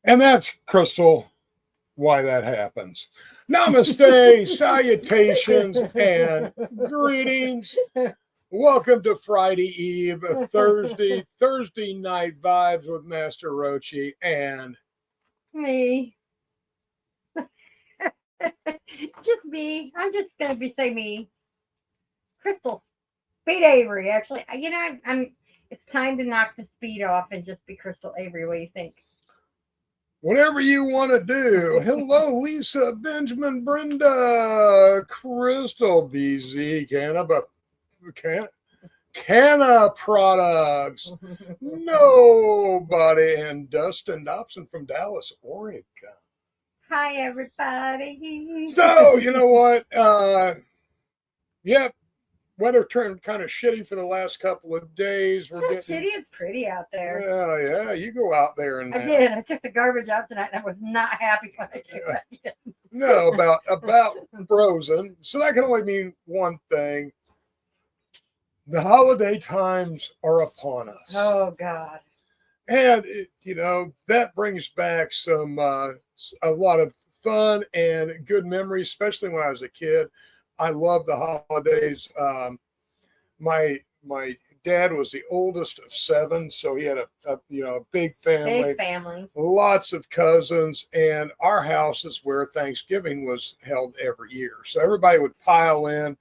And that's, Crystal, why that happens. Namaste, salutations, and greetings. Welcome to Friday Eve, Thursday night vibes with Master Rochi and Me. Just me. I'm just gonna be say me. Crystal Speed Avery. Actually, I'm. It's time to knock the speed off and just be Crystal Avery. What do you think? whatever you want to do. Hello, Lisa, Benjamin, Brenda, Crystal, BZ, Canna Products, Nobody, and Dustin Dobson from Dallas, Oregon. Hi, everybody. So, you know what? Yep, weather turned kind of shitty for the last couple of days. It's not shitty. It's pretty out there. Yeah, you go out there and I did. I took the garbage out tonight, and I was not happy when I came back in. No, about frozen. So that can only mean one thing. The holiday times are upon us. Oh God. And that brings back a lot of fun and good memories, especially when I was a kid. I love the holidays. My dad was the oldest of seven, so he had a big family. Big family. Lots of cousins, and our house is where Thanksgiving was held every year. So everybody would pile in.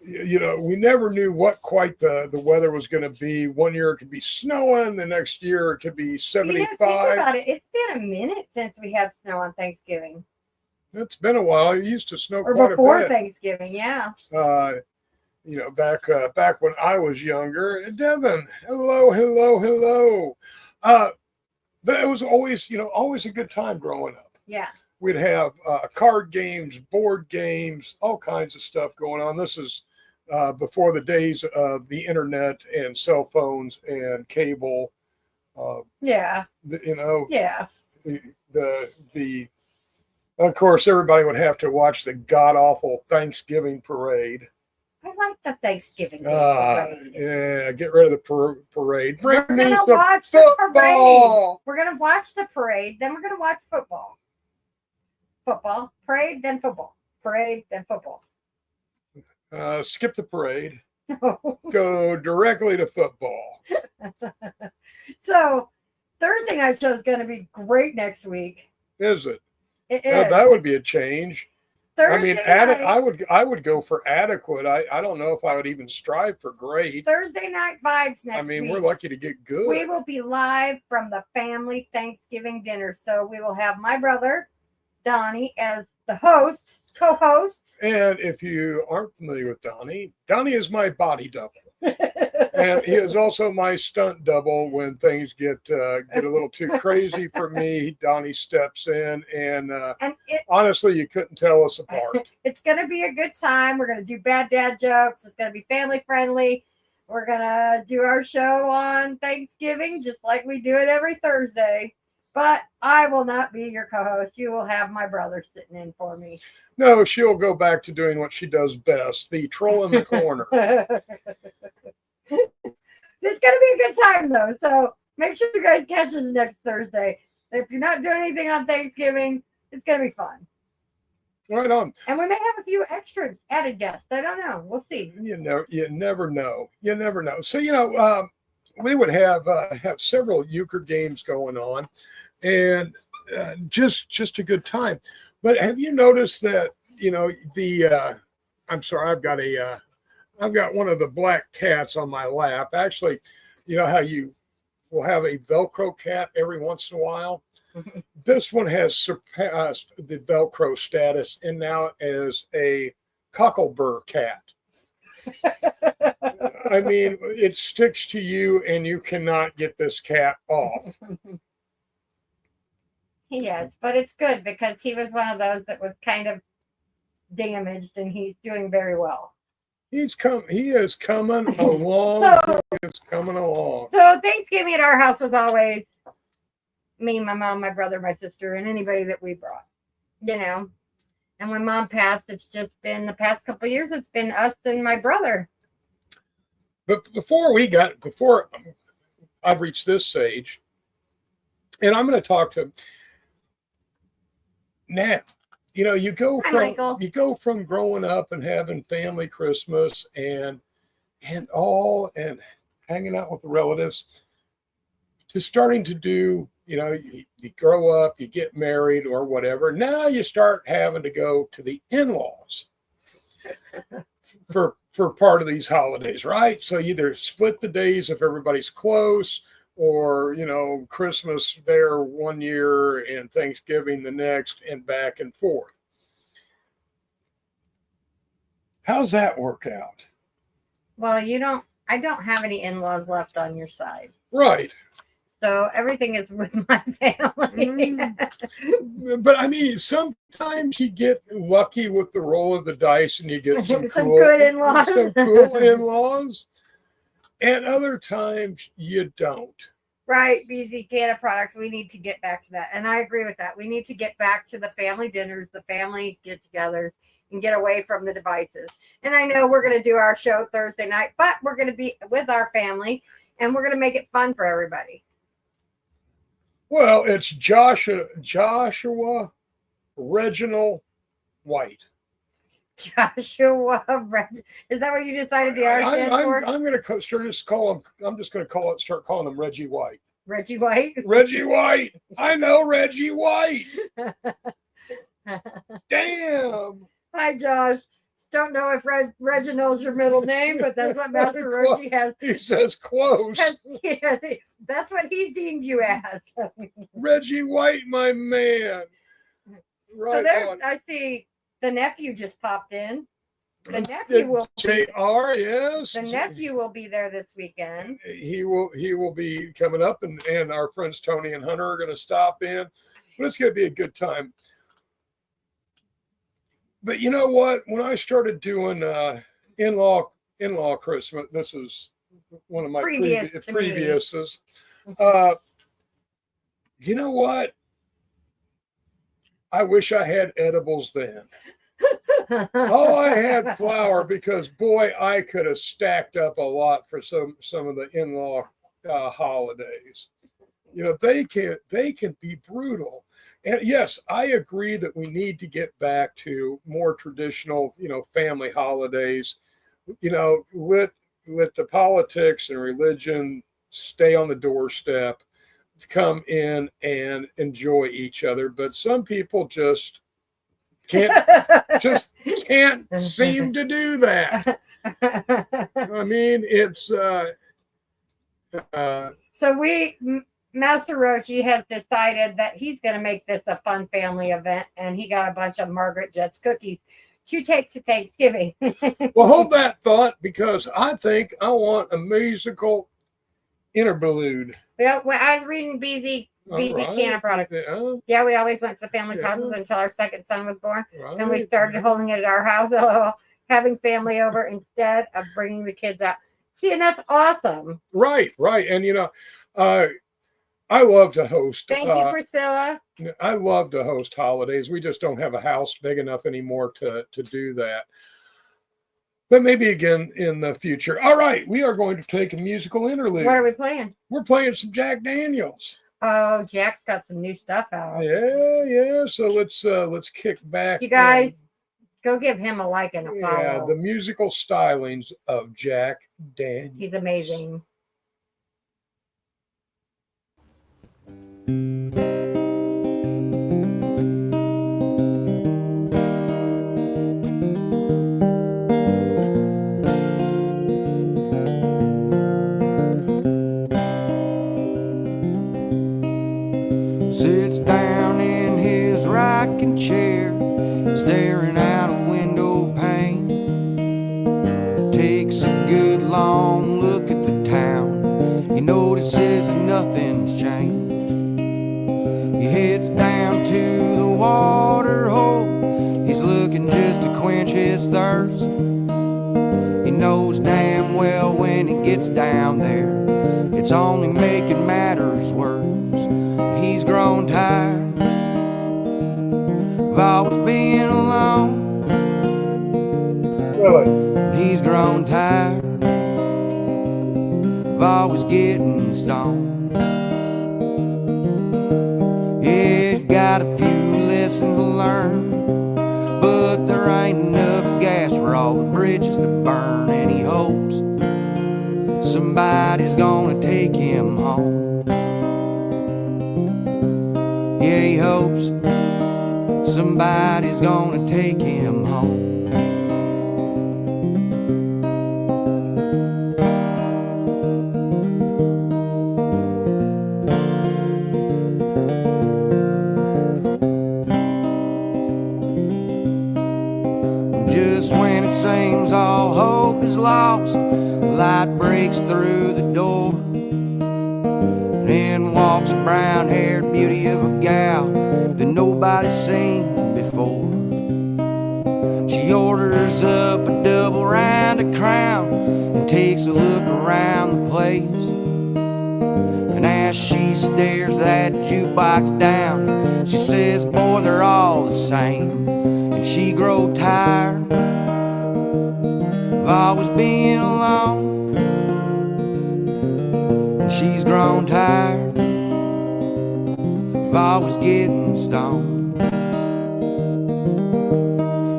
We never knew what quite the weather was going to be. One year it could be snowing, the next year it could be 75. Think about it. It's been a minute since we had snow on Thanksgiving. It's been a while. It used to snow or quite before a bit. Thanksgiving, yeah. Back when I was younger. Devin, hello. It was always a good time growing up. Yeah. We'd have card games, board games, all kinds of stuff going on. This is before the days of the internet and cell phones and cable. Yeah. Yeah. Of course, everybody would have to watch the god-awful Thanksgiving parade. I like the Thanksgiving parade. Yeah, get rid of the parade. We're going to watch the parade. We're going to watch the parade. Then we're going to watch football. Football. Parade, then football. Parade, then football. Skip the parade. No. Go directly to football. So, Thursday night show is going to be great next week. Is it? It is. That would be a change. Thursday night, I would go for adequate. I don't know if I would even strive for great. Thursday night vibes next week. We're lucky to get good. We will be live from the family Thanksgiving dinner. So we will have my brother, Donnie, as the co-host. And if you aren't familiar with Donnie is my body double. And he is also my stunt double when things get a little too crazy for me. Donnie steps in, and honestly, you couldn't tell us apart. It's going to be a good time. We're going to do bad dad jokes. It's going to be family friendly. We're going to do our show on Thanksgiving just like we do it every Thursday. But I will not be your co-host. You will have my brother sitting in for me. No, she'll go back to doing what she does best, the troll in the corner. So it's going to be a good time, though. So make sure you guys catch us next Thursday. If you're not doing anything on Thanksgiving, it's going to be fun. Right on. And we may have a few extra added guests. I don't know. We'll see. You never know. You never know. So, we would have several euchre games going on, and just a good time. But have you noticed that I'm sorry, I've got one of the black cats on my lap. Actually, you know how you will have a Velcro cat every once in a while. This one has surpassed the Velcro status and now is a cocklebur cat. I mean, it sticks to you and you cannot get this cat off. Yes, but it's good because he was one of those that was kind of damaged and he's doing very well. He is coming along. It's coming along. So Thanksgiving at our house was always me, my mom, my brother, my sister, and anybody that we brought, And when mom passed, it's just been the past couple of years, it's been us and my brother. But before I've reached this age, And I'm going to talk to now. Hi, Michael. You go from growing up and having family Christmas and hanging out with the relatives to starting to do, you grow up, you get married or whatever. Now you start having to go to the in-laws for part of these holidays, right? So either split the days if everybody's close, or Christmas there one year and Thanksgiving the next, and back and forth. How's that work out? Well, I don't have any in-laws left on your side. Right. So everything is with my family. But I mean, sometimes you get lucky with the roll of the dice and you get some good in-laws. Some cool in-laws. And other times you don't. Right, BZ Canada Products. We need to get back to that. And I agree with that. We need to get back to the family dinners, the family get-togethers, and get away from the devices. And I know we're going to do our show Thursday night, but we're going to be with our family, and we're going to make it fun for everybody. Well, it's Joshua Reginald White. Joshua, is that what you decided the R stands for? I'm going to start calling him Reggie White. Reggie White? Reggie White. I know Reggie White. Damn. Hi, Josh. Don't know if Reginald's your middle name, but that's what Master Roshi has. He says close. Yeah, that's what he's deemed you as. Reggie White, my man. Right. So I see the nephew just popped in. The nephew will JR, yes. The nephew will be there this weekend. He will be coming up, and our friends Tony and Hunter are going to stop in. But it's going to be a good time. But you know what? When I started doing in-law Christmas, this is one of my previous's. You know what? I wish I had edibles then. Oh, I had flour, because boy, I could have stacked up a lot for some of the in-law holidays. They can be brutal. And yes, I agree that we need to get back to more traditional, family holidays. Let the politics and religion stay on the doorstep, come in and enjoy each other. But some people just can't seem to do that. I mean, it's so Master Roshi has decided that he's going to make this a fun family event, and he got a bunch of Margaret Jets cookies to take to Thanksgiving. Well, hold that thought, because I think I want a musical interlude. Well, I was reading BZ Canada Products. Yeah, we always went to the family's houses until our second son was born. Right. Then we started holding it at our house, having family over instead of bringing the kids out. See, and that's awesome. Right. And, I love to host. Thank you, Priscilla. I love to host holidays. We just don't have a house big enough anymore to do that. But maybe again in the future. All right, we are going to take a musical interlude. What are we playing? We're playing some Jack Daniels. Oh, Jack's got some new stuff out. Yeah. So let's kick back. You guys, go give him a like and a follow. Yeah, the musical stylings of Jack Daniels. He's amazing. Sits down in his rocking chair, staring out a window pane. Takes a good long look at the town. He notices that nothing's changed. He heads down to the water hole. He's looking just to quench his thirst. He knows damn well when he gets down there, it's only making matters worse. He's grown tired of always being alone. Really? He's grown tired of always getting stoned. got a few lessons to learn, but there ain't enough gas for all the bridges to burn. And he hopes somebody's gonna take him home. Yeah, he hopes somebody's gonna take him home. Just when it seems all hope is lost, light breaks through the door. Then walks a brown-haired beauty of a gal that nobody's seen before. She orders up a double round of Crown and takes a look around the place. And as she stares that jukebox down, she says, boy, they're all the same. And she grow tired of always being alone. And she's grown tired of always getting stoned.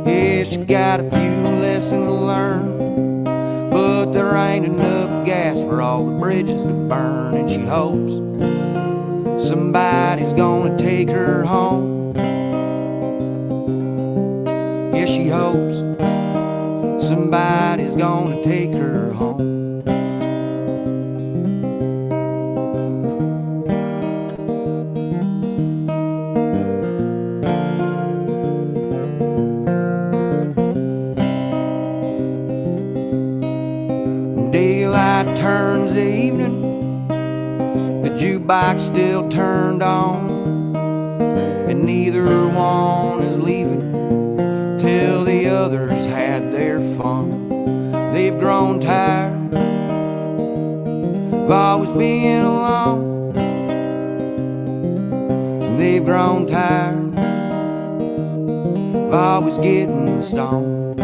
Yeah, she got a few lessons to learn, but there ain't enough gas for all the bridges to burn. And she hopes somebody's gonna take her home. Yeah, she hopes somebody's gonna take her home. Daylight turns to evening, the jukebox still turned on, and neither one is leaving till the others had their fun. They've grown tired of always being alone. They've grown tired of always getting stoned.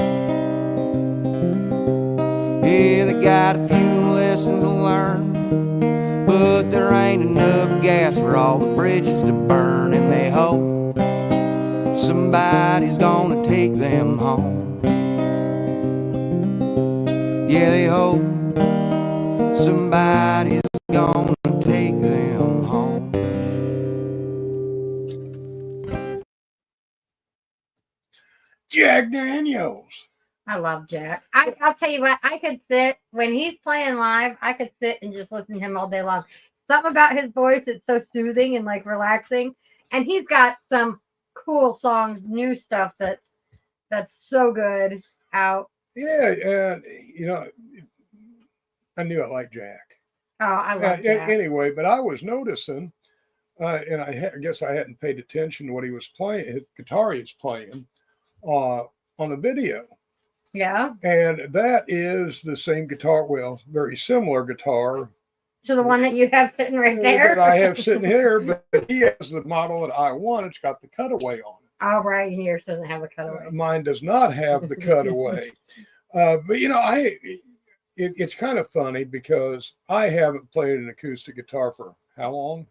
Yeah, they got a few lessons to learn, but there ain't enough gas for all the bridges to burn. And they hope somebody's gonna take them home. Yeah, they hope somebody's gonna take them home. Jack Daniels. I love Jack. I'll tell you what, I could sit when he's playing live, I could sit and just listen to him all day long. Something about his voice that's so soothing and like relaxing. And he's got some cool songs, new stuff that's so good out. Yeah, and I knew I liked Jack. Oh, I love Jack. Anyway, but I was noticing, and I guess I hadn't paid attention to what he was playing, his guitar he was playing on the video. Yeah. And that is the same guitar, well, very similar guitar. To the one that you have sitting right there. That I have sitting here, but he has the model that I want. It's got the cutaway on it. Oh, right. And yours doesn't have the cutaway. Mine does not have the cutaway. But it's kind of funny because I haven't played an acoustic guitar for how long?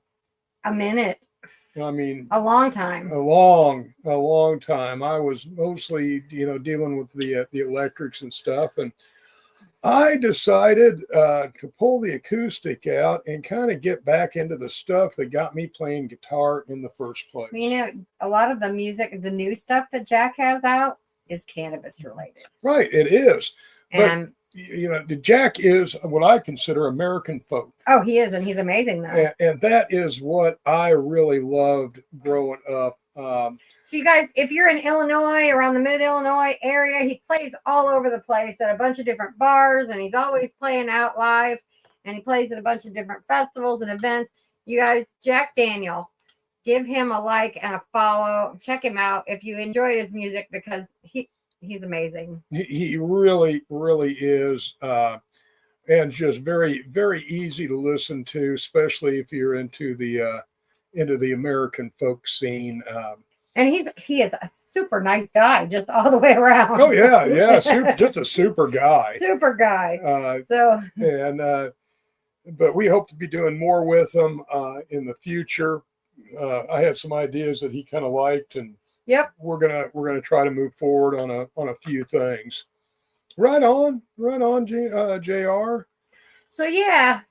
A minute. I mean, a long time. A long time. I was mostly, dealing with the electrics and stuff, and I decided to pull the acoustic out and kind of get back into the stuff that got me playing guitar in the first place. A lot of the music, the new stuff that Jack has out is cannabis related. Right, it is. And Jack is what I consider American folk. Oh, he is, and he's amazing though. And that is what I really loved growing up. So you guys, if you're in Illinois, around the mid-Illinois area, he plays all over the place at a bunch of different bars, and he's always playing out live, and he plays at a bunch of different festivals and events. You guys, Jack Daniel, give him a like and a follow. Check him out if you enjoyed his music, because he's amazing. He really, really is. And just very, very easy to listen to, especially if you're into the American folk scene. And he is a super nice guy, just all the way around. Oh yeah, just a super guy. Super guy. But we hope to be doing more with him in the future. I had some ideas that he kind of liked, and Yep. we're gonna try to move forward on a few things. Right on, Jr. So yeah.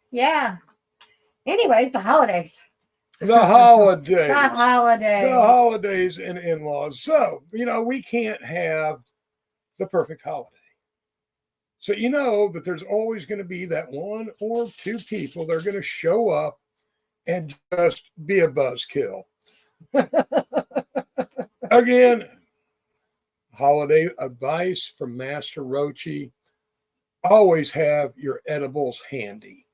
Anyways, the holidays. The holidays. The holidays. The holidays and in-laws. So, we can't have the perfect holiday. So you know that there's always going to be that one or two people that are going to show up and just be a buzzkill. Again, holiday advice from Master Rochi: always have your edibles handy.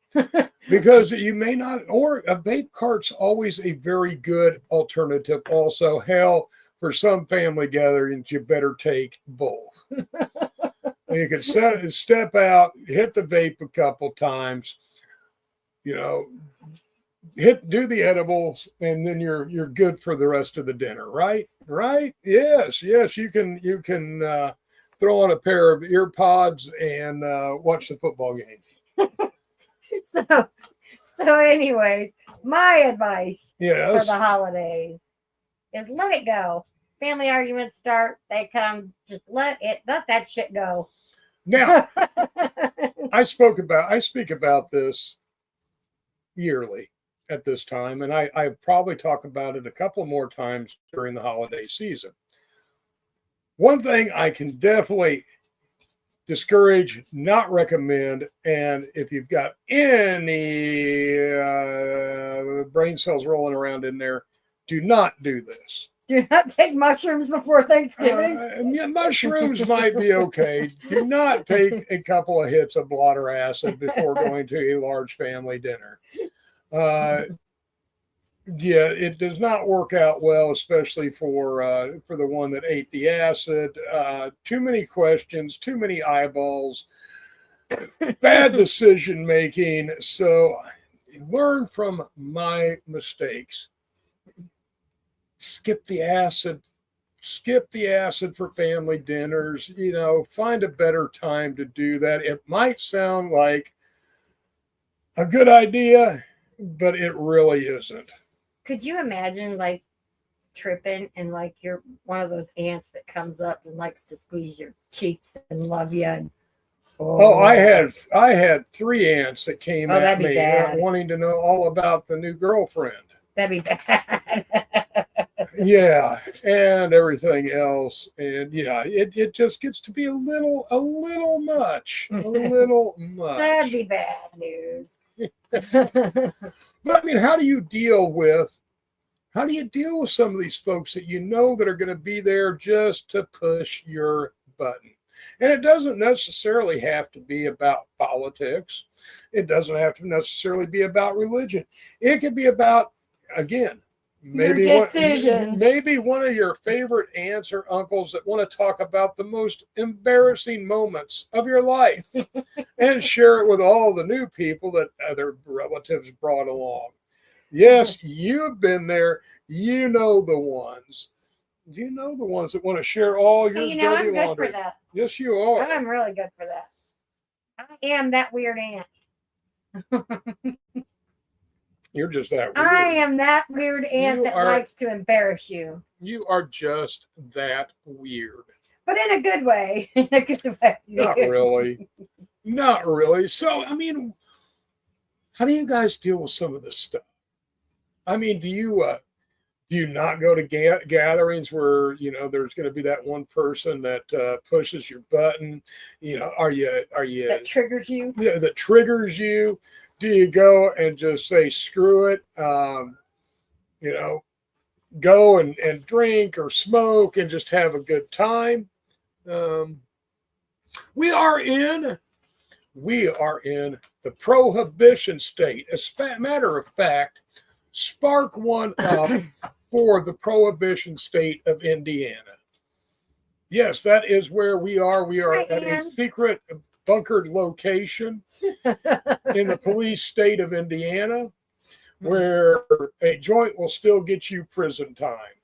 Because you may not, or a vape cart's always a very good alternative. Also, hell, for some family gatherings, you better take both. You can step out, hit the vape a couple times, do the edibles, and then you're good for the rest of the dinner, right? Right? Yes. You can throw on a pair of ear pods and watch the football game. So anyways, my advice for Yes. the holidays is let it go. Family arguments start, they come, just let that shit go. Now, I speak about this yearly at this time, and I probably talk about it a couple more times during the holiday season. One thing I can definitely discourage, not recommend, and if you've got any brain cells rolling around in there, do not do this. Do not take mushrooms before Thanksgiving. Mushrooms might be okay. Do not take a couple of hits of blotter acid before going to a large family dinner. It does not work out well, especially for the one that ate the acid. Too many questions, too many eyeballs, bad decision making. So learn from my mistakes. Skip the acid for family dinners. Find a better time to do that. It might sound like a good idea, but it really isn't. Could you imagine like tripping and like you're one of those ants that comes up and likes to squeeze your cheeks and love you? And, I had 3 aunts that came at that'd be me bad. wanting to know all about the new girlfriend. That'd be bad. Yeah, and everything else, and it just gets to be a little much, a little much. That'd be bad news. But I mean, how do you deal with some of these folks that that are going to be there just to push your button? And it doesn't necessarily have to be about politics. It doesn't have to necessarily be about religion. It could be about, again, maybe one of your favorite aunts or uncles that want to talk about the most embarrassing moments of your life and share it with all the new people that other relatives brought along. Yes, you've been there. You know the ones. You know the ones that want to share all your dirty I'm good laundry. for that. Yes, you are. I'm really good for that. I am that weird aunt. You're just that weird. I am that weird aunt that likes to embarrass you. You are just that weird. But in a good way. In a good way. Not really. Not really. So, I mean, how do you guys deal with some of this stuff? I mean, do you not go to gatherings where there's going to be that one person that pushes your button? Are you that triggers you? Yeah, that triggers you. Do you go and just say screw it? Go and drink or smoke and just have a good time. We are in the prohibition state. As a matter of fact, spark one up for the prohibition state of Indiana. Yes, that is where we are. We are at a secret bunkered location in the police state of Indiana, where a joint will still get you prison time.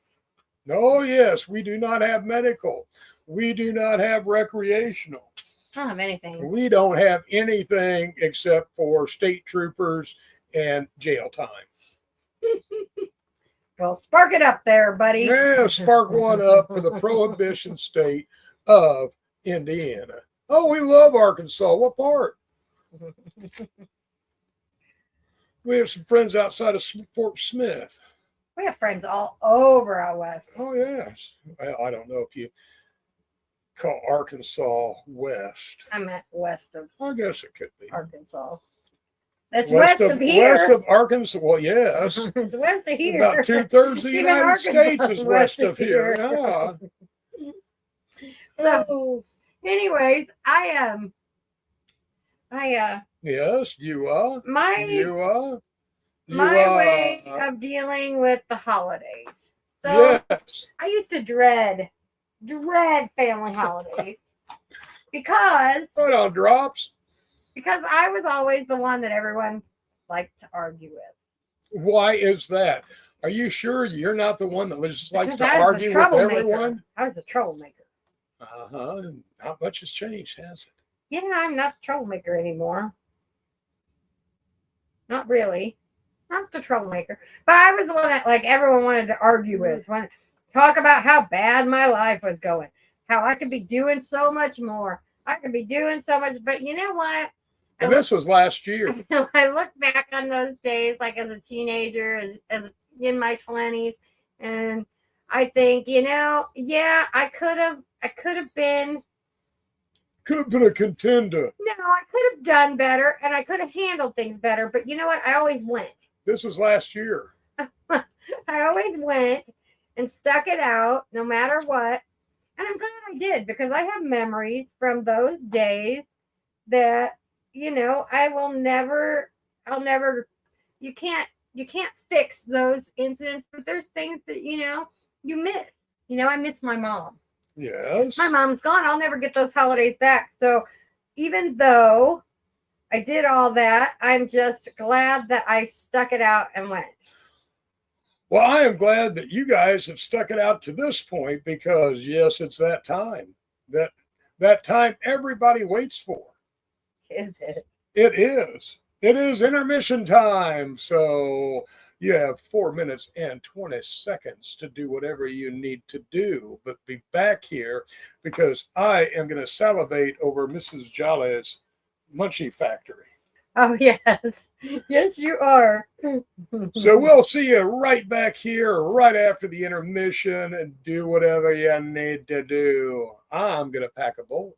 Oh, yes, we do not have medical. We do not have recreational. I don't have anything. We don't have anything except for state troopers and jail time. Well, spark it up there, buddy. Yeah, spark one up for the Prohibition state of Indiana. Oh, we love Arkansas. What part? We have some friends outside of Fort Smith. We have friends all over out west. Oh, yes. Well, I don't know if you call Arkansas west. I meant west of I guess it could be. Arkansas. That's west of here. West of Arkansas. Well, yes. It's west of here. About 2/3 of the Even United Arkansas States is is west of here. here. Yeah. So, anyways, Yes, you are. my You are. You my are. way of dealing with the holidays. So Yes. I used to dread family holidays because Put on drops. I was always the one that everyone liked to argue with. Why is that? Are you sure you're not the one that just likes Because to I was argue a with troublemaker. everyone? I was a troublemaker. Uh-huh. Not much has changed, has it? Yeah, I'm not the troublemaker anymore. Not really. Not the troublemaker. But I was the one that like everyone wanted to argue with. Want to talk about how bad my life was going. How I could be doing so much more. I could be doing so much. But you know what? And this was last year. I look back on those days, like as a teenager, as in my 20s, and I think, yeah, I could have been. Could have been a contender. No, I could have done better, and I could have handled things better. But you know what? I always went. This was last year. I always went and stuck it out, no matter what. And I'm glad I did because I have memories from those days that. I'll never, you can't fix those incidents, but there's things that, you miss. I miss my mom. Yes. My mom's gone. I'll never get those holidays back. So even though I did all that, I'm just glad that I stuck it out and went. Well, I am glad that you guys have stuck it out to this point because, yes, it's that time. That time everybody waits for. Is it? It is. It is intermission time. So you have 4 minutes and 20 seconds to do whatever you need to do. But be back here because I am going to salivate over Mrs. Jolly's Munchie Factory. Oh, yes. Yes, you are. So we'll see you right back here right after the intermission and do whatever you need to do. I'm going to pack a bowl.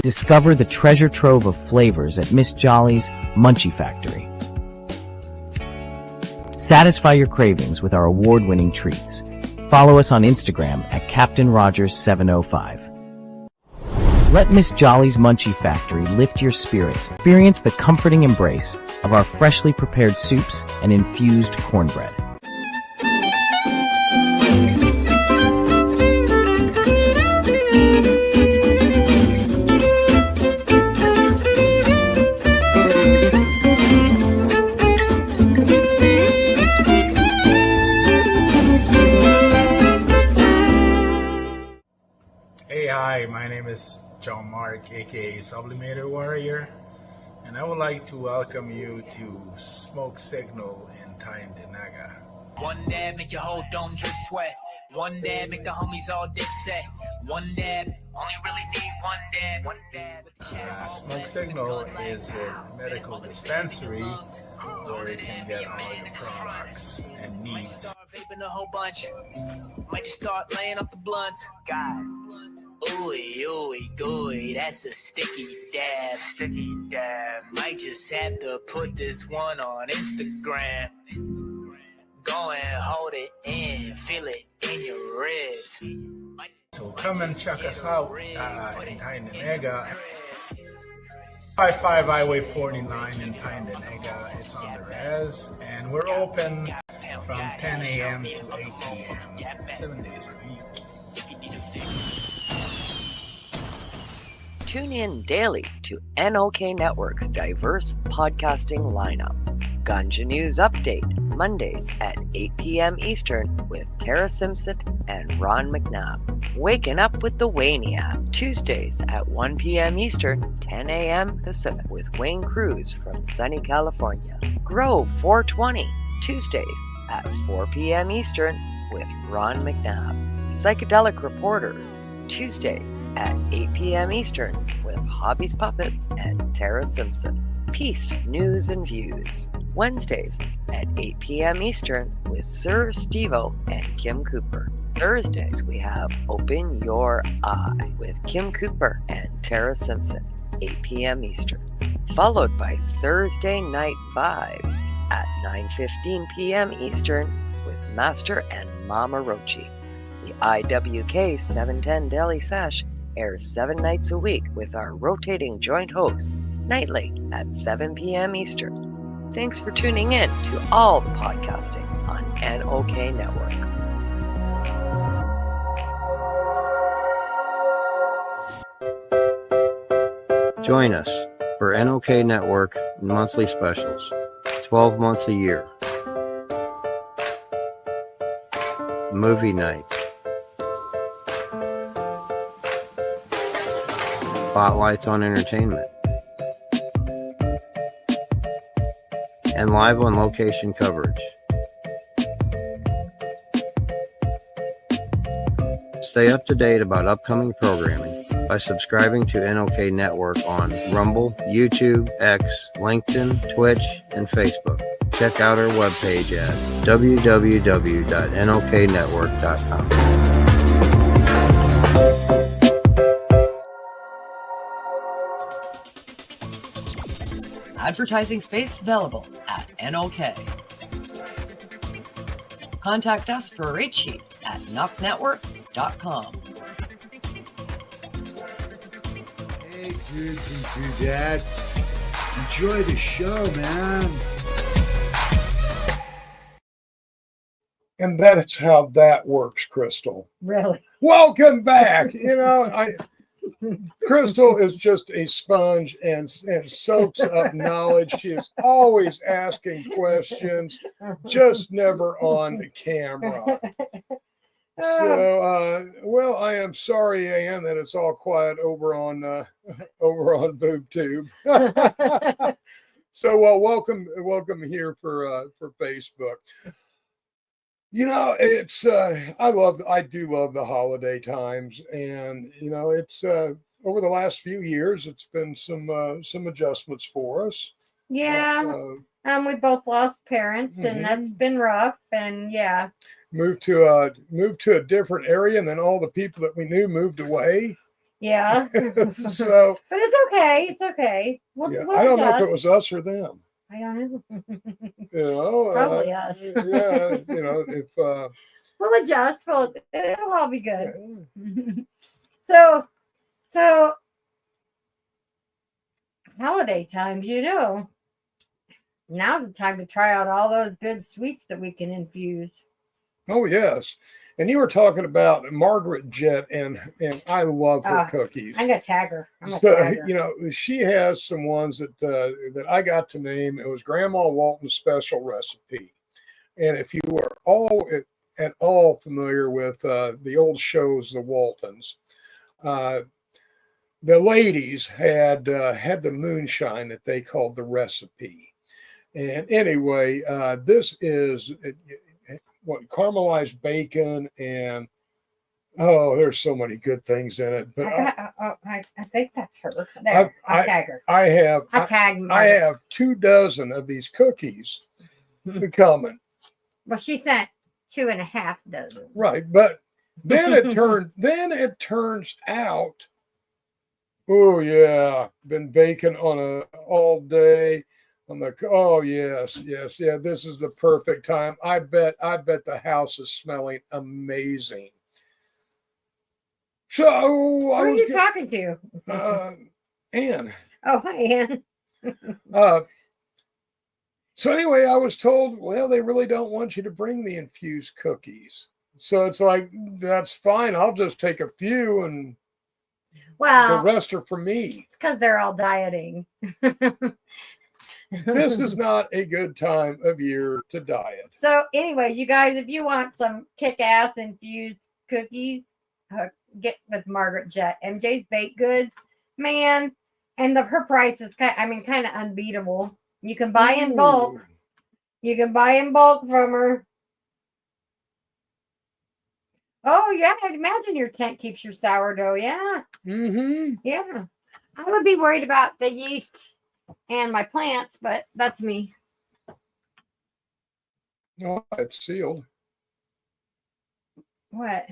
Discover the treasure trove of flavors at Miss Jolly's Munchie Factory. Satisfy your cravings with our award-winning treats. Follow us on Instagram at Captain Rogers 705. Let Miss Jolly's Munchie Factory lift your spirits. Experience the comforting embrace of our freshly prepared soups and infused cornbread. Hi, my name is John Mark, aka Sublimator Warrior, and I would like to welcome you to Smoke Signal in Tyendinaga. One dab make your whole dome drip sweat. One dab make the homies all dip set. One dab, only really need one dab. One dab. Smoke Signal is a medical dispensary where you can get all your products and needs. Start vaping a whole bunch. Might just start laying off the blunts. God. Ooey, ooey, gooey, that's a sticky dab. Sticky dab. Might just have to put this one on Instagram. Go and hold it in, feel it in your ribs. So come and check us out in Tyendinaga. 55 Highway 49 in Tyendinaga. It's on the res, and we're open from 10 a.m. to 8 p.m. 7 days a week. Tune in daily to NOK Network's diverse podcasting lineup. Ganja News Update, Mondays at 8 p.m. Eastern with Tara Simpson and Ron McNabb. Waking Up with the Wayniac, Tuesdays at 1 p.m. Eastern, 10 a.m. Pacific with Wayne Cruz from sunny California. Grow 420, Tuesdays at 4 p.m. Eastern with Ron McNabb. Psychedelic Reporters, Tuesdays at 8 p.m. Eastern with Hobbies Puppets and Tara Simpson. Peace, News, and Views, Wednesdays at 8 p.m. Eastern with Sir Steve-O and Kim Cooper. Thursdays we have Open Your Eye with Kim Cooper and Tara Simpson, 8 p.m. Eastern. Followed by Thursday Night Vibes at 9:15 p.m. Eastern with Master and Mama Rochi. The IWK 710 Daily Sesh airs 7 nights a week with our rotating joint hosts nightly at 7 p.m. Eastern. Thanks for tuning in to all the podcasting on NOK Network. Join us for NOK Network monthly specials, 12 months a year. Movie nights. Spotlights on entertainment. And live on location coverage. Stay up to date about upcoming programming by subscribing to NOK Network on Rumble, YouTube, X, LinkedIn, Twitch, and Facebook. Check out our webpage at www.noknetwork.com. Advertising space available at NOK. Contact us for a rate sheet at knocknetwork.com. Hey, dudes and dudettes. Enjoy the show, man. And that's how that works, Crystal. Really? Welcome back. Crystal is just a sponge and soaks up knowledge. She is always asking questions, just never on camera. So, well, I am sorry, Ann, that it's all quiet over on BoobTube. So, welcome here for Facebook. It's I do love the holiday times, and it's over the last few years, it's been some adjustments for us. Yeah. We both lost parents, and that's been rough. And yeah, moved to a different area, and then all the people that we knew moved away. Yeah. So, but it's okay. It's okay. We'll I don't know if adjust. it was us or them. I don't know. Probably us. Yeah. If we'll adjust. It'll all be good. So holiday times, now's the time to try out all those good sweets that we can infuse. Oh yes, and you were talking about Margaret Jett, and I love her cookies. I'm gonna tag her. She has some ones that I got to name. It was Grandma Walton's special recipe, and if you are at all familiar with the old shows, the Waltons, the ladies had the moonshine that they called the recipe, and anyway, this is. Caramelized bacon, and there's so many good things in it. But I think that's her. There, I'll tag her. I'll tag Margaret. I have 24 of these cookies coming. Well, she sent 2.5 dozen. Right, but then it turns out. Oh yeah, been baking on all day. I'm like, oh yes, yeah. This is the perfect time. I bet the house is smelling amazing. So who are you talking to? Ann. Oh, hi, Ann. So anyway, I was told, well, they really don't want you to bring the infused cookies. So it's like, that's fine. I'll just take a few, and the rest are for me. It's because they're all dieting. this is not a good time of year to diet. So, anyways, you guys, if you want some kick-ass infused cookies, get with Margaret Jett. MJ's Baked Goods, man, and her price is kind of unbeatable. You can buy in bulk. Ooh. You can buy in bulk from her. Oh yeah, I'd imagine your tent keeps your sourdough. Yeah, Mm-hmm. yeah. I would be worried about the yeast and my plants, but that's me. Oh, it's sealed. What?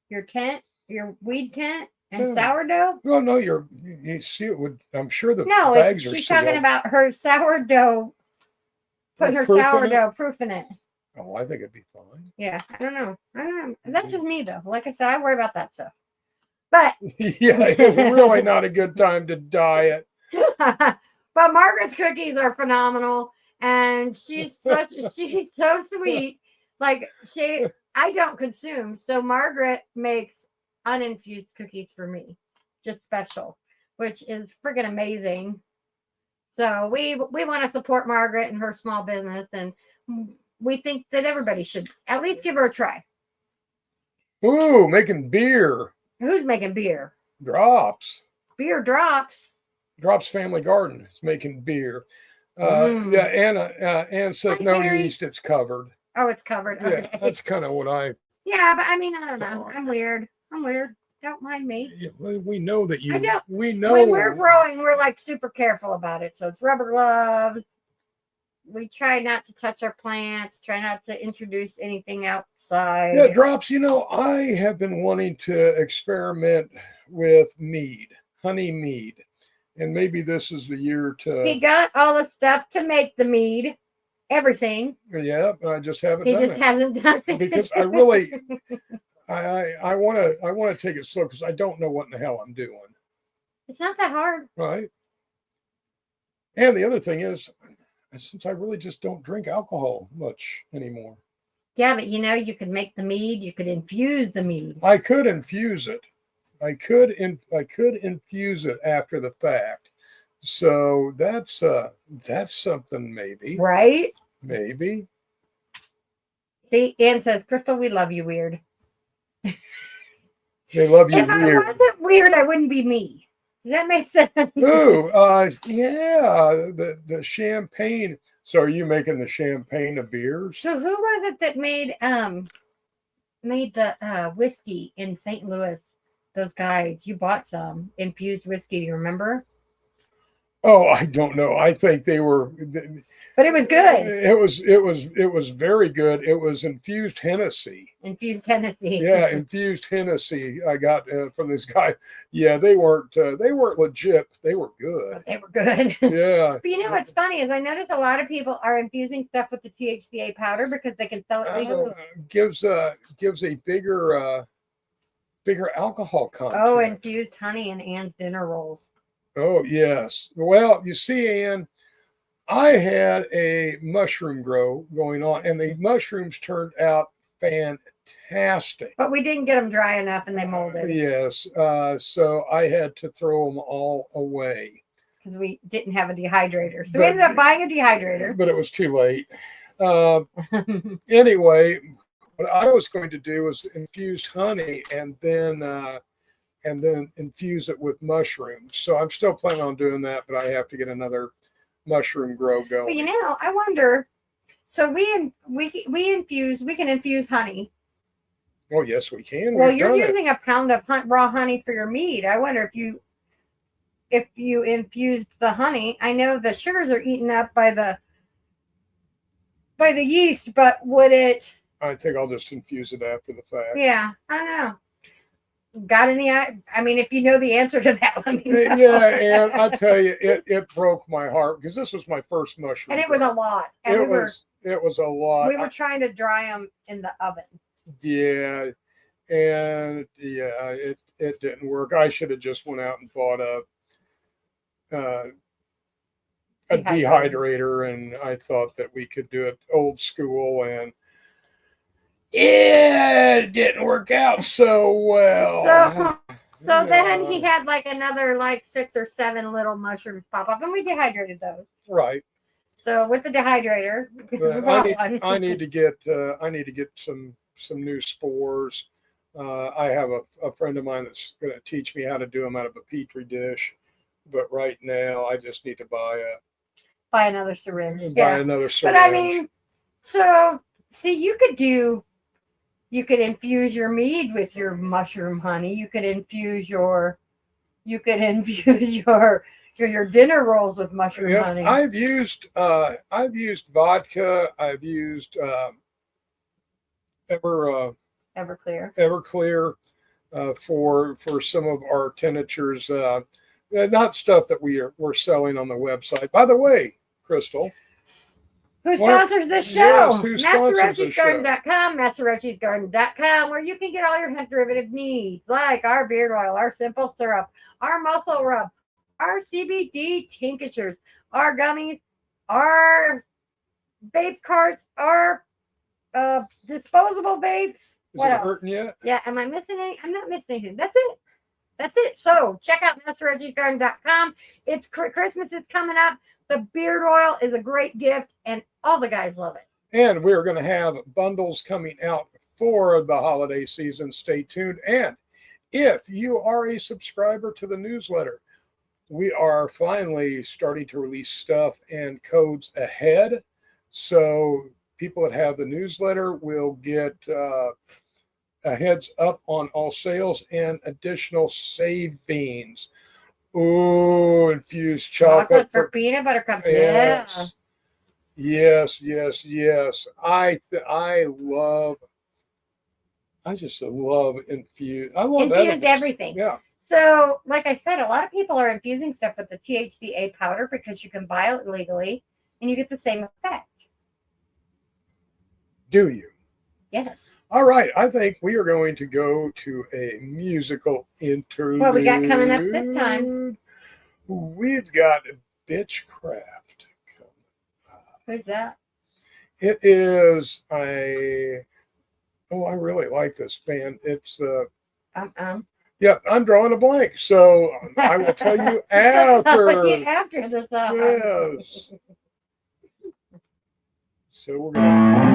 Your tent? Your weed tent and Yeah. sourdough? Well, no, you see it would. I'm sure the No, bags are she's sealed. talking about her sourdough, putting her proof in it? sourdough proof in it. Oh, I think it'd be fine. Yeah, I don't know. That's just me though. Like I said, I worry about that stuff. But Yeah, it's really not a good time to diet. but Margaret's cookies are phenomenal, and she's so sweet. Like I don't consume, so Margaret makes uninfused cookies for me, just special, which is friggin' amazing. So we want to support Margaret and her small business, and we think that everybody should at least give her a try. Ooh, making beer Who's making beer? drops. Beer drops. Drops Family Garden is making beer. Mm. Yeah, Anna said Hi, no Terry. yeast. It's covered. Oh, it's covered. Yeah, Okay. that's kind of what I. Yeah, but I mean, I don't know. I'm weird. Don't mind me. Yeah, we know that you. I don't- We know. When we're growing, we're like super careful about it. So it's rubber gloves. We try not to touch our plants, try not to introduce anything outside. Yeah, drops. I have been wanting to experiment with mead, honey mead, and maybe this is the year He to. got all the stuff to make the mead, everything. Yeah, but I just haven't He done just it hasn't done it. because I really, I want to take it slow because I don't know what in the hell I'm doing. It's not that hard. Right. And the other thing is, since I really just don't drink alcohol much anymore, Yeah, but you could make the mead. You could infuse the mead. I could infuse it. I could infuse it after the fact. So that's something maybe. Right? Maybe. See, Ann says, Crystal, we love you weird. They love you If I weird. wasn't weird, I wouldn't be me. Does that make sense? Ooh, yeah, the champagne. So are you making the champagne of beers? So who was it that made the whiskey in St. Louis? Those guys, you bought some infused whiskey. Do you remember? Oh, I don't know. I think they were. But it was good. It was very good. It was infused Hennessy. Infused Tennessee. Yeah, infused Hennessy. I got from this guy. Yeah, they weren't legit. They were good. But they were good. Yeah. But you know what's funny is I noticed a lot of people are infusing stuff with the THCA powder because they can sell it legally. Gives a bigger alcohol content. Oh, infused honey in Ann's dinner rolls. Oh, yes. Well, you see, Ann, I had a mushroom grow going on, and the mushrooms turned out fantastic. But we didn't get them dry enough and they molded Yes. So I had to throw them all away. because we didn't have a dehydrator. So But- we ended up buying a dehydrator. But it was too late. Anyway, what I was going to do was infused honey and then infuse it with mushrooms. So I'm still planning on doing that, but I have to get another mushroom grow But going. I wonder. So we can infuse honey. Oh, yes, we can. Well, We've you're done it. using a pound of raw honey for your mead. I wonder if you infused the honey. I know the sugars are eaten up by the yeast, but would it? I think I'll just infuse it after the fact. Yeah, I don't know. Got any? I mean, if you know the answer to that, let me know. Yeah, and I tell you, it broke my heart because this was my first mushroom. And it was grow. a lot. And It was a lot. we were trying to dry them in the oven. Yeah, and yeah, it didn't work. I should have just went out and bought a dehydrator, and I thought that we could do it old school, and yeah, it didn't work out so well. So then he had like another 6 or 7 little mushrooms pop up, and we dehydrated those. Right. So with the dehydrator, because we But bought one. I need to get some new spores. I have a friend of mine that's going to teach me how to do them out of a petri dish. But right now, I just need to buy another syringe. another syringe. But I mean, so see, you could infuse your mead with your mushroom honey. You could infuse your your dinner rolls with mushroom honey. I've used vodka. I've used Everclear for some of our tinctures. Not stuff that we're selling on the website. By the way, Crystal, who sponsors this show? Yes, who sponsors this show? MasterRochiesGarden.com, MasterRochiesGarden.com, where you can get all your hemp derivative needs, like our beard oil, our simple syrup, our muscle rub, our CBD tinctures, our gummies, our vape carts, our disposable vapes. Is What it else? hurting yet? Yeah, am I missing any? I'm not missing anything. That's it. That's it. So check out MasterRochiesGarden.com. It's Christmas is coming up. The beard oil is a great gift, and all the guys love it. And we're going to have bundles coming out for the holiday season. Stay tuned. And if you are a subscriber to the newsletter, we are finally starting to release stuff and codes ahead. So people that have the newsletter will get a heads up on all sales and additional savings. Ooh, infused chocolate for peanut butter cups. Yes. Yeah. Yes. I just love infused. I love Infused everything. Yeah. So, like I said, a lot of people are infusing stuff with the THCA powder because you can buy it legally and you get the same effect. Do you? Yes. All right. I think we are going to go to a musical interlude. What we got coming up this time? We've got Bitchcraft. Who's that? It is I really like this band. It's yeah, I'm drawing a blank. So I will tell you after. After the song. Yes. So we're gonna.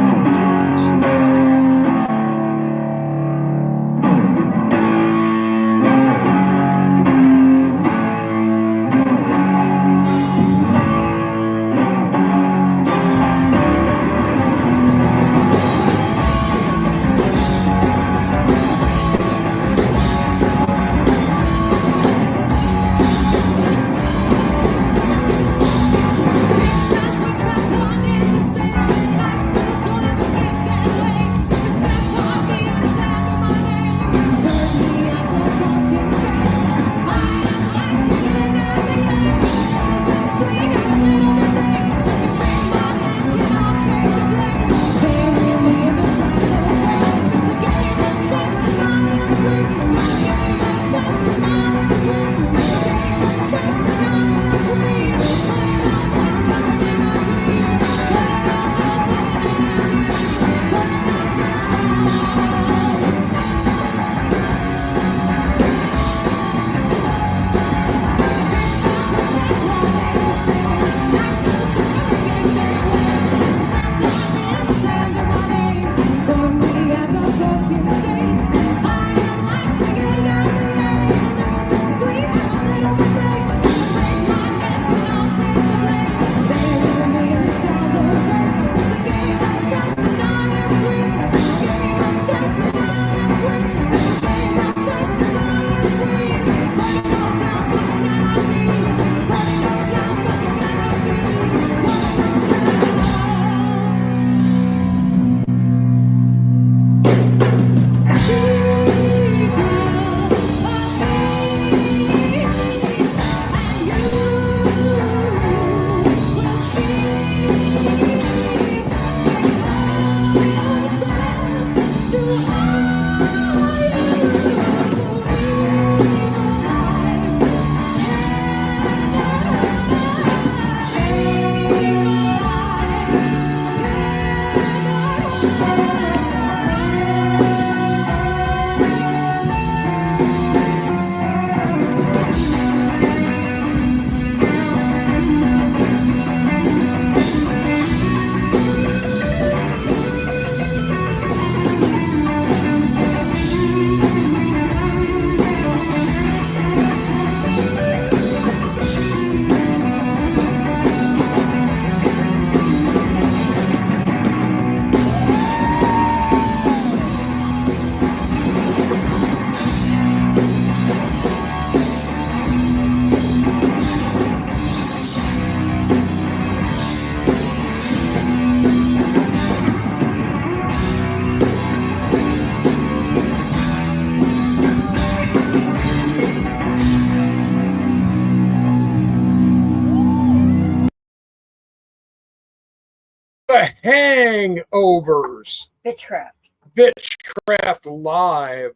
Hangovers, Bitchcraft. Bitchcraft Live.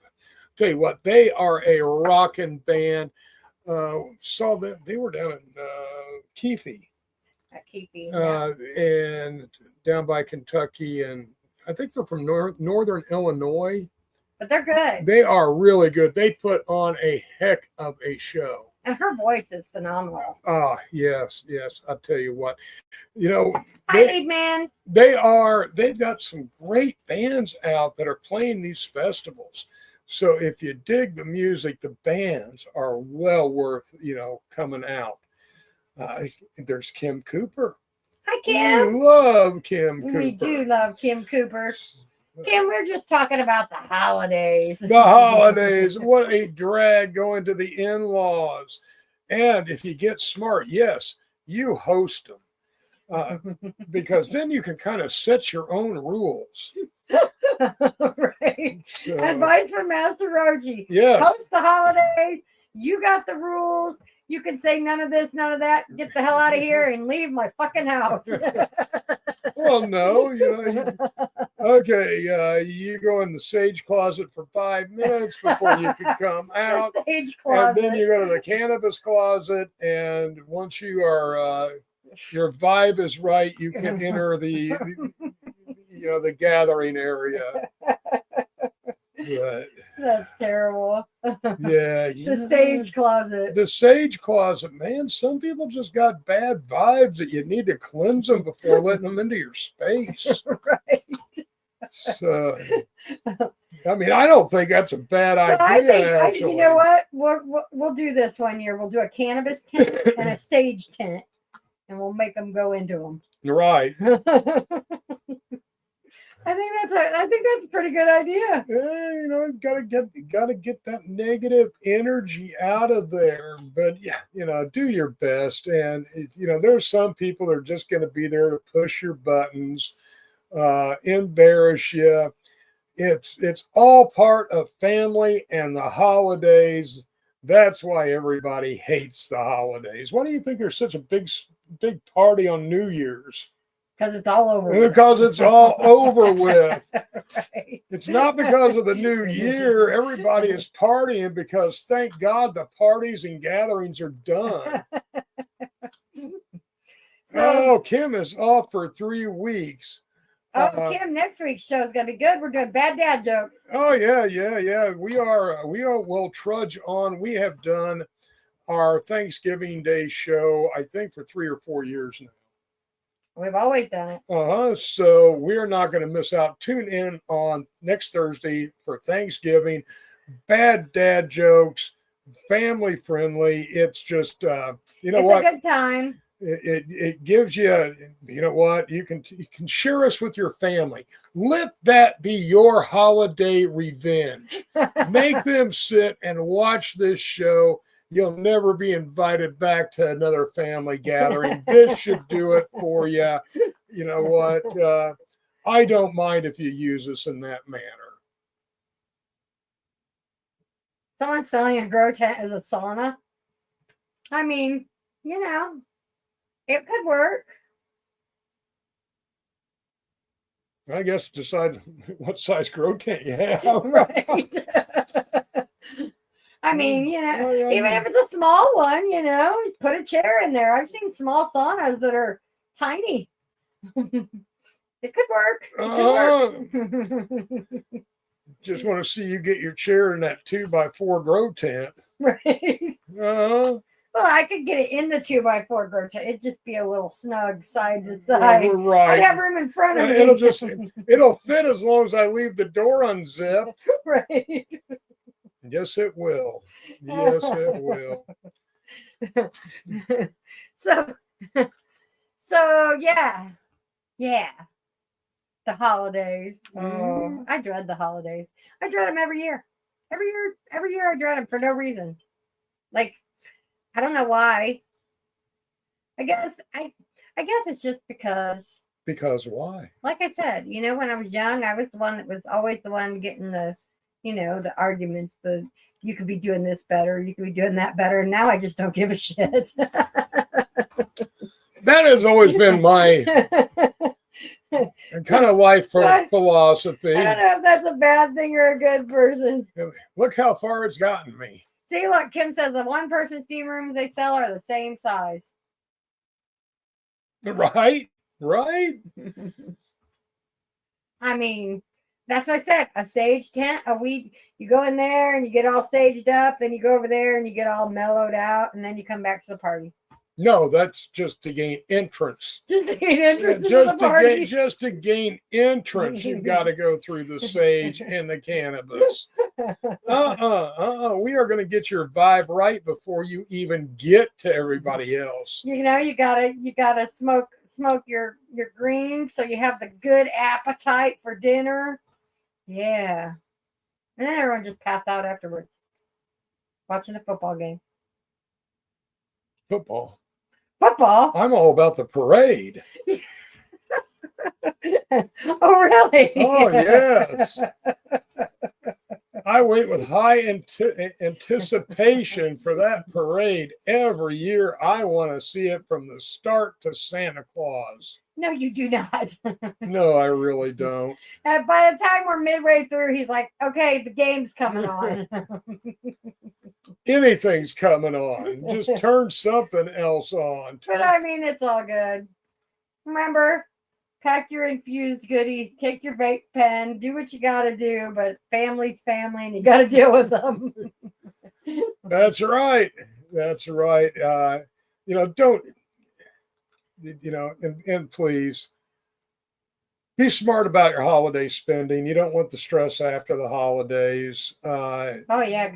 Tell you what, they are a rockin' band. Saw that they were down in Keefe, At Keefe, yeah. and down by Kentucky, and I think they're from northern Illinois. But they're good. They are really good. They put on a heck of a show. And her voice is phenomenal. Ah, yes. I'll tell you what, you know, Hi, Aid Man. they've got some great bands out that are playing these festivals. So if you dig the music, the bands are well worth, coming out. There's Kim Cooper. Hi, Kim. We love Kim Cooper. We do love Kim Cooper. Kim, we're just talking about the holidays. The holidays, what a drag going to the in-laws. And if you get smart, yes, you host them. Because then you can kind of set your own rules. Right. So, Advice from Master Roji. yes. Host the holidays. You got the rules. You can say none of this, none of that. Get the hell out of here and leave my fucking house. Well, no, okay, you go in the sage closet for 5 minutes before you can come out. The stage And closet. then you go to the cannabis closet, and once you are your vibe is right, you can enter the gathering area. But That's terrible. yeah, The stage closet. the sage closet, man. Some people just got bad vibes that you need to cleanse them before letting them into your space. Right. So, I mean, I don't think that's a bad So idea. I think, actually, you know what? We'll do this one year. We'll do a cannabis tent and a stage tent, and we'll make them go into them. Right. I think that's a pretty good idea. Yeah, gotta get that negative energy out of there. But yeah, do your best. And there's some people that are just going to be there to push your buttons, embarrass you. It's all part of family and the holidays. That's why everybody hates the holidays. Why do you think there's such a big party on New Year's? Because it's all over with. Because it's all over with. Right. It's not because of the new year. Everybody is partying because, thank God, the parties and gatherings are done. So, Kim is off for 3 weeks. Kim, next week's show is going to be good. We're doing bad dad jokes. Oh, yeah. We will trudge on. We have done our Thanksgiving Day show, I think, for 3 or 4 years now. We've always done it. So we're not going to miss out. Tune in on next Thursday for Thanksgiving. Bad dad jokes, family friendly. It's just, it's a good time. It gives you, you can share us with your family. Let that be your holiday revenge. Make them sit and watch this show. You'll never be invited back to another family gathering. This should do it for you. You know what? I don't mind if you use us in that manner. Someone selling a grow tent as a sauna. I mean, it could work. I guess decide what size grow tent you have. Right. I mean, even if it's a small one, put a chair in there. I've seen small saunas that are tiny. It could work. Just want to see you get your chair in that 2x4 grow tent. Right. Well, I could get it in the 2x4 grow tent. It'd just be a little snug side to side. Right. I'd have room in front of me. It'll fit as long as I leave the door unzipped. Right. Yes, it will. Yes, it will. So yeah. The holidays. Oh, I dread the holidays. I dread them every year. Every year I dread them for no reason. Like, I don't know why. I guess it's just because. Because why? Like I said, when I was young, I was the one that was always the one getting the the arguments, you could be doing this better, you could be doing that better. And now I just don't give a shit. That has always been my kind of life So philosophy. I don't know if that's a bad thing or a good person. Look how far it's gotten me. See, look, Kim says the one-person steam rooms they sell are the same size. Right? Right? I mean, that's what I said. A sage tent, a weed. You go in there and you get all saged up. Then you go over there and you get all mellowed out, and then you come back to the party. No, that's just to gain entrance. Just to gain entrance into the party. Just to gain entrance, you've got to go through the sage and the cannabis. We are going to get your vibe right before you even get to everybody else. You know, you gotta smoke your greens so you have the good appetite for dinner. Yeah. And then everyone just pass out afterwards. Watching a football game. Football. I'm all about the parade. Oh, really? Oh, yes. I wait with high anticipation for that parade every year. I want to see it from the start to Santa Claus. No, you do not. No, I really don't. And by the time we're midway through, he's like, okay, the game's coming on. Anything's coming on. Just turn something else on. But I mean, it's all good. Remember, pack your infused goodies, take your vape pen, do what you got to do, but family's family and you got to deal with them. That's right. That's right. Don't, and please be smart about your holiday spending. You don't want the stress after the holidays. Oh, yeah.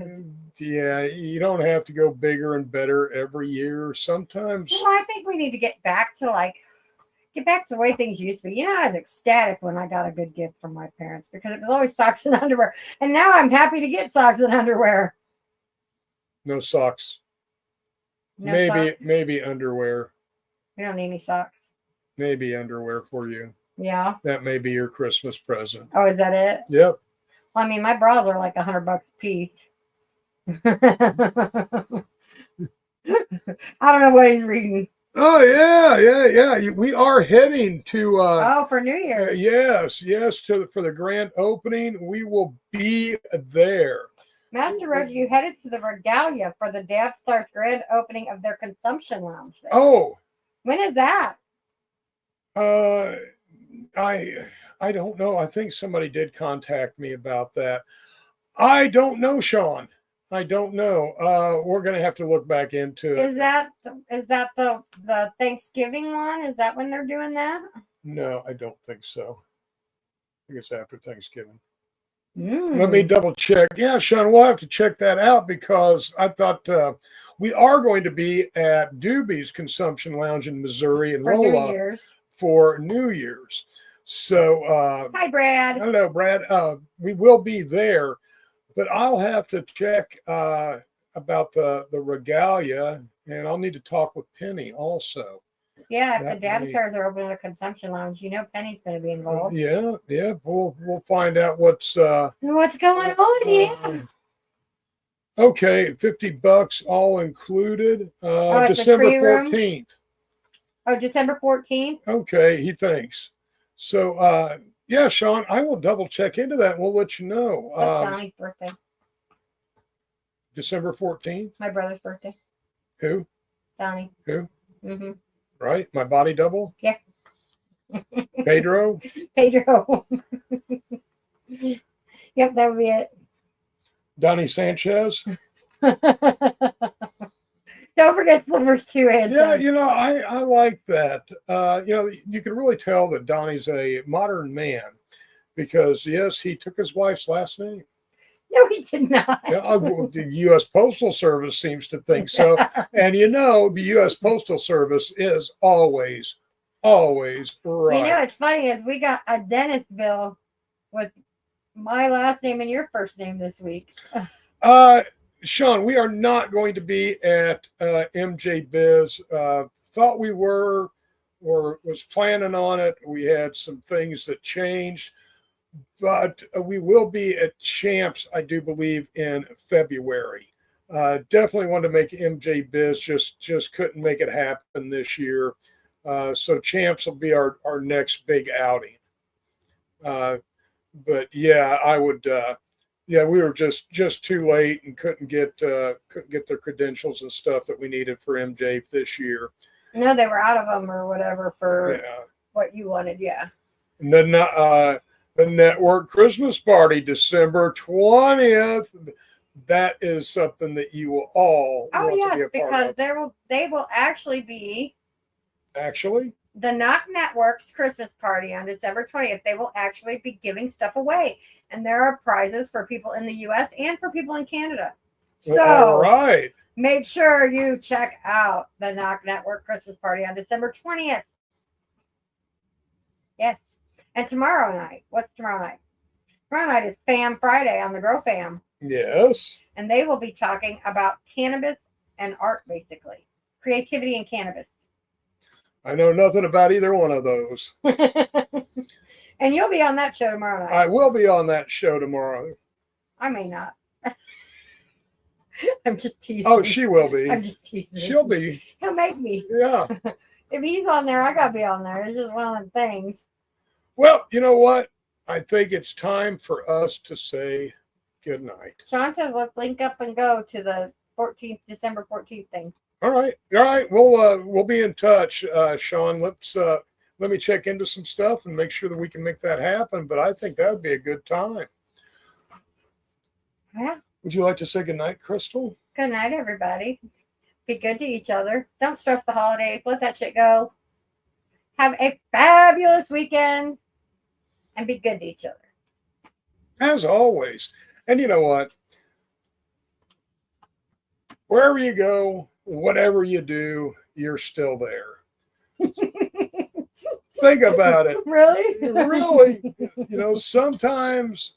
Yeah, you don't have to go bigger and better every year. Sometimes. Well, I think we need to get back to the way things used to be. I was ecstatic when I got a good gift from my parents because it was always socks and underwear. And now I'm happy to get socks and underwear. No socks. No maybe socks? Maybe underwear. We don't need any socks. Maybe underwear for you. Yeah. That may be your Christmas present. Oh, is that it? Yep. Well, I mean, my bras are like $100 a piece. I don't know what he's reading. Oh, yeah. We are heading to for New Year. Yes, for the grand opening. We will be there. Master Roger, you headed to the Regalia for the Dab Stars grand opening of their consumption lounge there. Oh. When is that? I don't know. I think somebody did contact me about that. I don't know, Sean. I don't know. We're going to have to look back into it. Is that the Thanksgiving one? Is that when they're doing that? No, I don't think so. I think it's after Thanksgiving. Mm. Let me double check. Yeah, Sean, we'll have to check that out because I thought we are going to be at Doobie's Consumption Lounge in Missouri and Rolla for New Year's. So, hi, Brad. Hello, Brad. We will be there, but I'll have to check about the Regalia, and I'll need to talk with Penny also. Yeah, if the Dab Stars are opening a consumption lounge, Penny's going to be involved. Yeah. We'll find out what's going on. Yeah. Okay, $50 all included. December 14th. Oh, December 14th. Okay, he thinks. So, yeah, Sean, I will double check into that. And we'll let you know. That's Donnie's birthday. December 14th. My brother's birthday. Who? Donnie. Who? Mm-hmm. Right, my body double. Yeah. Pedro. Yep, that would be it. Donnie Sanchez. Don't forget Slivers too, Anthony. Yeah, I like that. You can really tell that Donnie's a modern man because, yes, he took his wife's last name. No, he did not. The U.S. Postal Service seems to think so. And the U.S. Postal Service is always right. It's funny is we got a dentist bill with my last name and your first name this week. Sean, we are not going to be at MJ Biz. Thought we were or was planning on it. We had some things that changed. But we will be at Champs, I do believe, in February. Definitely wanted to make MJ Biz, just couldn't make it happen this year. So Champs will be our next big outing. But yeah, I would. Yeah, we were just too late and couldn't get the credentials and stuff that we needed for MJ this year. No, they were out of them or whatever for Yeah. what you wanted. Yeah. And then the network Christmas party, December 20th. That is something that you will all Oh want yes, to be a part because of. they will actually be Actually, the Knock Network's Christmas party on December 20th. They will actually be giving stuff away, and there are prizes for people in the U.S. and for people in Canada. So all right. make sure you check out the Knock Network Christmas party on December 20th. Yes. And tomorrow night, what's tomorrow night? Tomorrow night is Fam Friday on the Grow Fam. Yes. And they will be talking about cannabis and art, basically. Creativity and cannabis. I know nothing about either one of those. And you'll be on that show tomorrow night. I will be on that show tomorrow. I may not. I'm just teasing. Oh, she will be. I'm just teasing. She'll be. He'll make me. Yeah. If he's on there, I gotta be on there. It's just one of them things. Well, you know what? I think it's time for us to say good night. Sean says let's link up and go to the 14th, December 14th thing. All right. All right. We'll be in touch, Sean. Let me check into some stuff and make sure that we can make that happen. But I think that would be a good time. Yeah. Would you like to say good night, Crystal? Good night, everybody. Be good to each other. Don't stress the holidays. Let that shit go. Have a fabulous weekend and be good to each other. As always. And you know what? Wherever you go, whatever you do, you're still there. Think about it. Really? Really, sometimes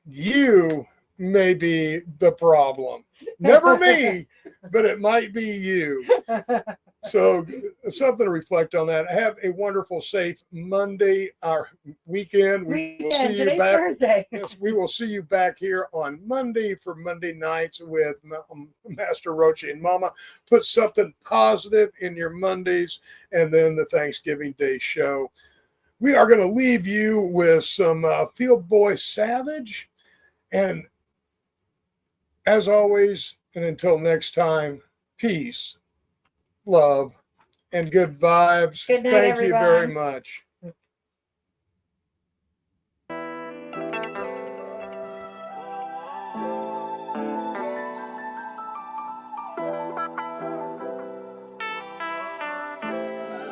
you may be the problem. Never me, but it might be you. So something to reflect on that. Have a wonderful, safe Monday, our weekend. We will see you Today's back. Thursday. Yes, we will see you back here on Monday for Monday nights with Master Roche and Mama. Put something positive in your Mondays, and then the Thanksgiving Day show. We are going to leave you with some Field Boy Savage. And as always, and until next time, peace, love, and good vibes. Good night, Thank you very everyone. much.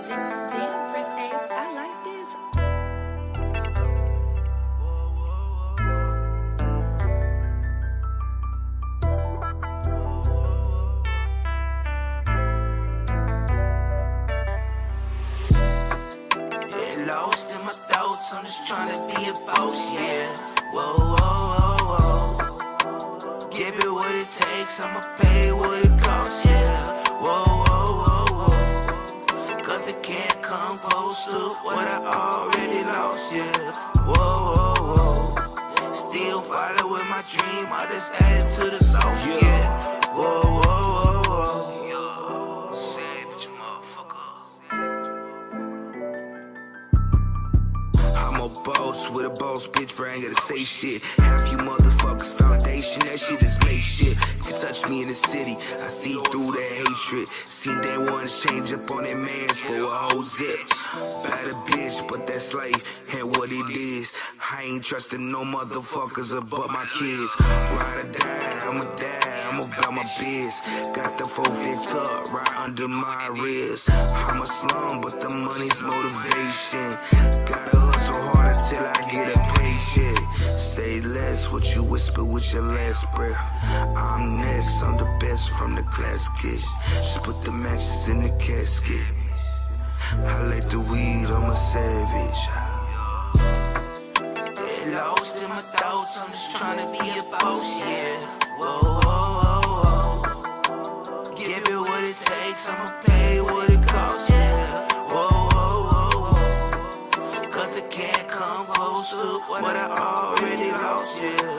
Damn, Prince A, I like this. Yeah, lost in my thoughts, I'm just trying to be a boss, yeah. Whoa, whoa, whoa, whoa. Give it what it takes, I'ma pay what it costs, yeah. Whoa, whoa, whoa, whoa. Cause it can't come close to what I already lost, yeah. Whoa, whoa, whoa. Still fighting with my dream, I just added to the sauce, yeah. Whoa, whoa, whoa, whoa. Yo, savage motherfucker. I'm a boss with a boss bitch, but I ain't gotta say shit. Half you motherfuckers foundation, that shit is make shit. You can touch me in the city, I see through the hatred. Seen they want to change up on their mans for a whole zip. Bad a bitch, but that's life, and what it is. I ain't trusting no motherfuckers above my kids. Ride or die, I'ma die, I'm about my biz. Got the 4-5 up right under my ribs. I'm a slum, but the money's motivation. Gotta hustle hard until I get a paycheck. Say less what you whisper with your last breath. I'm next, I'm the best from the class kid. Just put the matches in the casket. I like the weed, I'm a savage. Yeah, lost in my thoughts, I'm just trying to be a boss, yeah. Whoa, whoa, whoa, whoa. Give it what it takes, I'ma pay what it costs, yeah. Whoa, whoa, whoa, whoa. Cause it can't come close to what I already lost, yeah.